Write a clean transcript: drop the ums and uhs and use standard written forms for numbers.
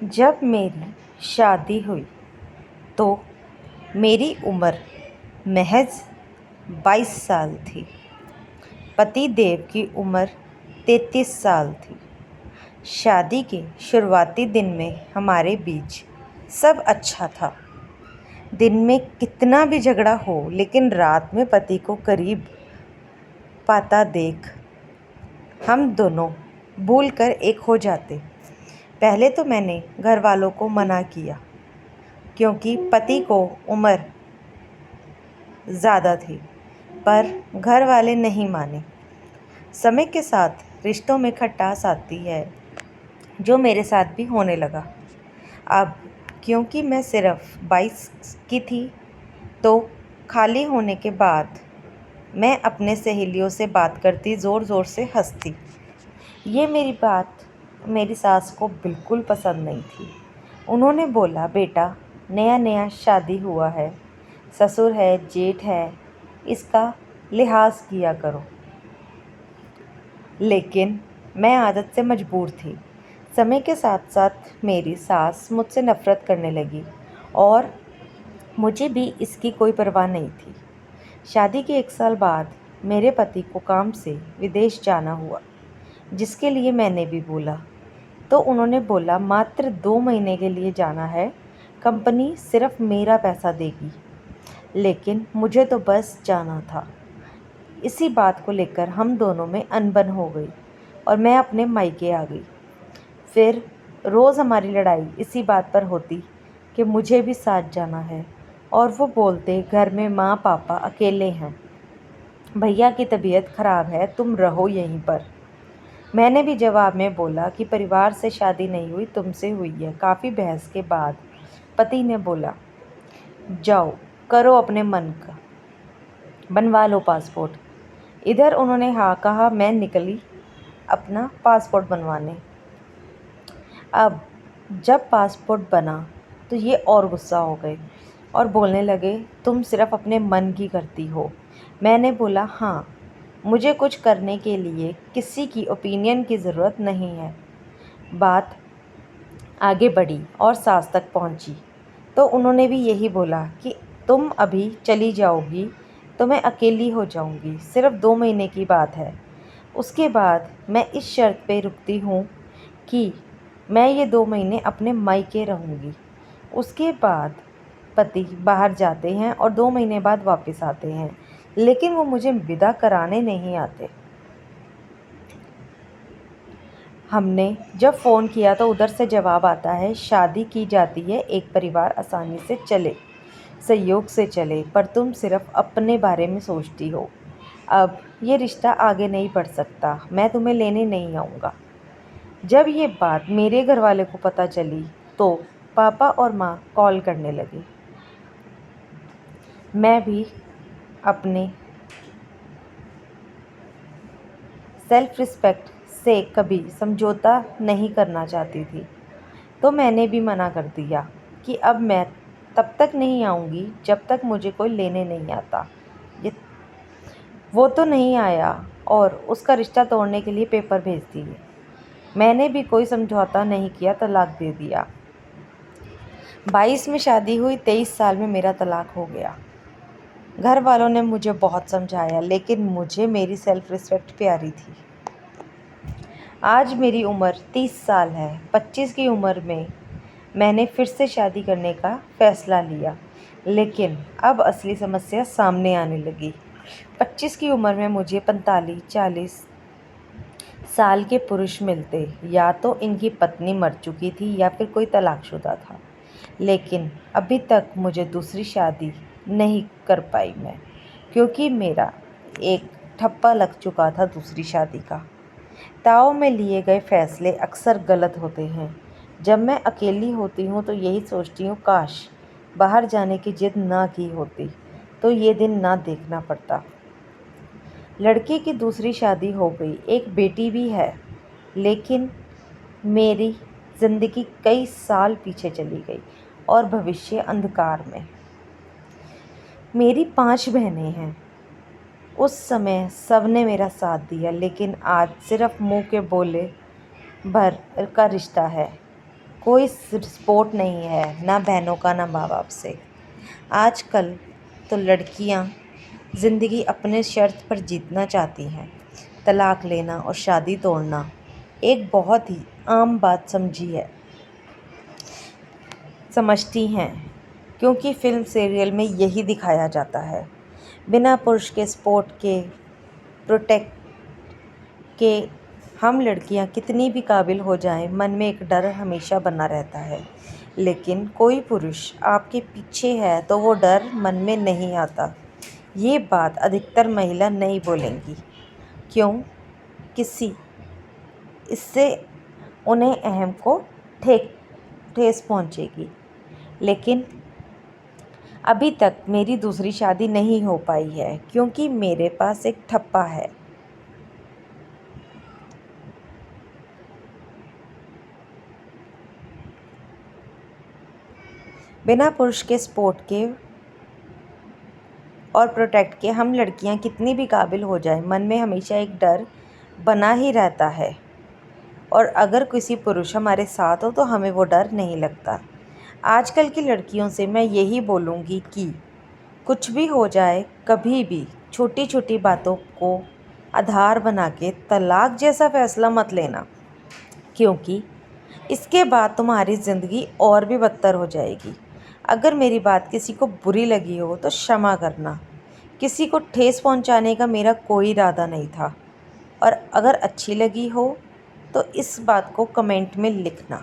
जब मेरी शादी हुई तो मेरी उम्र महज 22 साल थी। पति देव की उम्र 33 साल थी। शादी के शुरुआती दिन में हमारे बीच सब अच्छा था। दिन में कितना भी झगड़ा हो, लेकिन रात में पति को करीब पाता देख हम दोनों भूल कर एक हो जाते। पहले तो मैंने घर वालों को मना किया, क्योंकि पति को उम्र ज़्यादा थी, पर घर वाले नहीं माने। समय के साथ रिश्तों में खटास आती है, जो मेरे साथ भी होने लगा। अब क्योंकि मैं सिर्फ 22 की थी, तो खाली होने के बाद मैं अपने सहेलियों से बात करती, ज़ोर ज़ोर से हंसती। ये मेरी बात मेरी सास को बिल्कुल पसंद नहीं थी। उन्होंने बोला, बेटा, नया नया शादी हुआ है, ससुर है, जेठ है, इसका लिहाज किया करो। लेकिन मैं आदत से मजबूर थी। समय के साथ साथ मेरी सास मुझसे नफ़रत करने लगी और मुझे भी इसकी कोई परवाह नहीं थी। शादी के 1 साल बाद मेरे पति को काम से विदेश जाना हुआ, जिसके लिए मैंने भी बोला। तो उन्होंने बोला, मात्र 2 महीने के लिए जाना है, कंपनी सिर्फ मेरा पैसा देगी। लेकिन मुझे तो बस जाना था। इसी बात को लेकर हम दोनों में अनबन हो गई और मैं अपने मायके आ गई। फिर रोज़ हमारी लड़ाई इसी बात पर होती कि मुझे भी साथ जाना है, और वो बोलते, घर में माँ पापा अकेले हैं, भैया की तबीयत ख़राब है, तुम रहो यहीं पर। मैंने भी जवाब में बोला कि परिवार से शादी नहीं हुई, तुमसे हुई है। काफ़ी बहस के बाद पति ने बोला, जाओ करो अपने मन का, बनवा लो पासपोर्ट। इधर उन्होंने हाँ कहा, मैं निकली अपना पासपोर्ट बनवाने। अब जब पासपोर्ट बना तो ये और गुस्सा हो गए और बोलने लगे, तुम सिर्फ अपने मन की करती हो। मैंने बोला, हाँ, मुझे कुछ करने के लिए किसी की ओपिनियन की ज़रूरत नहीं है। बात आगे बढ़ी और सास तक पहुंची, तो उन्होंने भी यही बोला कि तुम अभी चली जाओगी तो मैं अकेली हो जाऊंगी, सिर्फ 2 महीने की बात है। उसके बाद मैं इस शर्त पे रुकती हूँ कि मैं ये 2 महीने अपने मायके रहूँगी। उसके बाद पति बाहर जाते हैं और 2 महीने बाद वापस आते हैं, लेकिन वो मुझे विदा कराने नहीं आते। हमने जब फ़ोन किया तो उधर से जवाब आता है, शादी की जाती है, एक परिवार आसानी से चले, सहयोग से चले, पर तुम सिर्फ अपने बारे में सोचती हो। अब ये रिश्ता आगे नहीं बढ़ सकता, मैं तुम्हें लेने नहीं आऊँगा। जब ये बात मेरे घर वाले को पता चली तो पापा और माँ कॉल करने लगे। मैं भी अपने सेल्फ रिस्पेक्ट से कभी समझौता नहीं करना चाहती थी, तो मैंने भी मना कर दिया कि अब मैं तब तक नहीं आऊँगी जब तक मुझे कोई लेने नहीं आता। ये वो तो नहीं आया और उसका रिश्ता तोड़ने के लिए पेपर भेज दिए। मैंने भी कोई समझौता नहीं किया, तलाक दे दिया। 22 में शादी हुई, 23 साल में मेरा तलाक हो गया। घर वालों ने मुझे बहुत समझाया, लेकिन मुझे मेरी सेल्फ रिस्पेक्ट प्यारी थी। आज मेरी उम्र 30 साल है। 25 की उम्र में मैंने फिर से शादी करने का फ़ैसला लिया, लेकिन अब असली समस्या सामने आने लगी। 25 की उम्र में मुझे 45-40 साल के पुरुष मिलते, या तो इनकी पत्नी मर चुकी थी या फिर कोई तलाकशुदा था। लेकिन अभी तक मुझे दूसरी शादी नहीं कर पाई मैं, क्योंकि मेरा एक ठप्पा लग चुका था दूसरी शादी का। ताव में लिए गए फैसले अक्सर गलत होते हैं। जब मैं अकेली होती हूँ तो यही सोचती हूँ, काश बाहर जाने की जिद ना की होती तो ये दिन ना देखना पड़ता। लड़के की दूसरी शादी हो गई, एक बेटी भी है, लेकिन मेरी ज़िंदगी कई साल पीछे चली गई और भविष्य अंधकार में। मेरी 5 बहनें हैं। उस समय सबने मेरा साथ दिया, लेकिन आज सिर्फ मुंह के बोले भर का रिश्ता है। कोई सपोर्ट नहीं है, ना बहनों का ना माँ बाप से। आजकल तो लड़कियां ज़िंदगी अपने शर्त पर जीतना चाहती हैं। तलाक लेना और शादी तोड़ना एक बहुत ही आम बात समझती हैं, क्योंकि फिल्म सीरियल में यही दिखाया जाता है। बिना पुरुष के सपोर्ट के, प्रोटेक्ट के, हम लड़कियां कितनी भी काबिल हो जाएं, मन में एक डर हमेशा बना रहता है। लेकिन कोई पुरुष आपके पीछे है तो वो डर मन में नहीं आता। ये बात अधिकतर महिला नहीं बोलेंगी। क्यों? किसी इससे उन्हें अहम को ठेस पहुंचेगी। लेकिन अभी तक मेरी दूसरी शादी नहीं हो पाई है, क्योंकि मेरे पास एक ठप्पा है। बिना पुरुष के सपोर्ट के और प्रोटेक्ट के हम लड़कियां कितनी भी काबिल हो जाएं, मन में हमेशा एक डर बना ही रहता है। और अगर किसी पुरुष हमारे साथ हो तो हमें वो डर नहीं लगता। आजकल की लड़कियों से मैं यही बोलूँगी कि कुछ भी हो जाए, कभी भी छोटी छोटी बातों को आधार बना के तलाक जैसा फ़ैसला मत लेना, क्योंकि इसके बाद तुम्हारी ज़िंदगी और भी बदतर हो जाएगी। अगर मेरी बात किसी को बुरी लगी हो तो क्षमा करना। किसी को ठेस पहुंचाने का मेरा कोई इरादा नहीं था। और अगर अच्छी लगी हो तो इस बात को कमेंट में लिखना।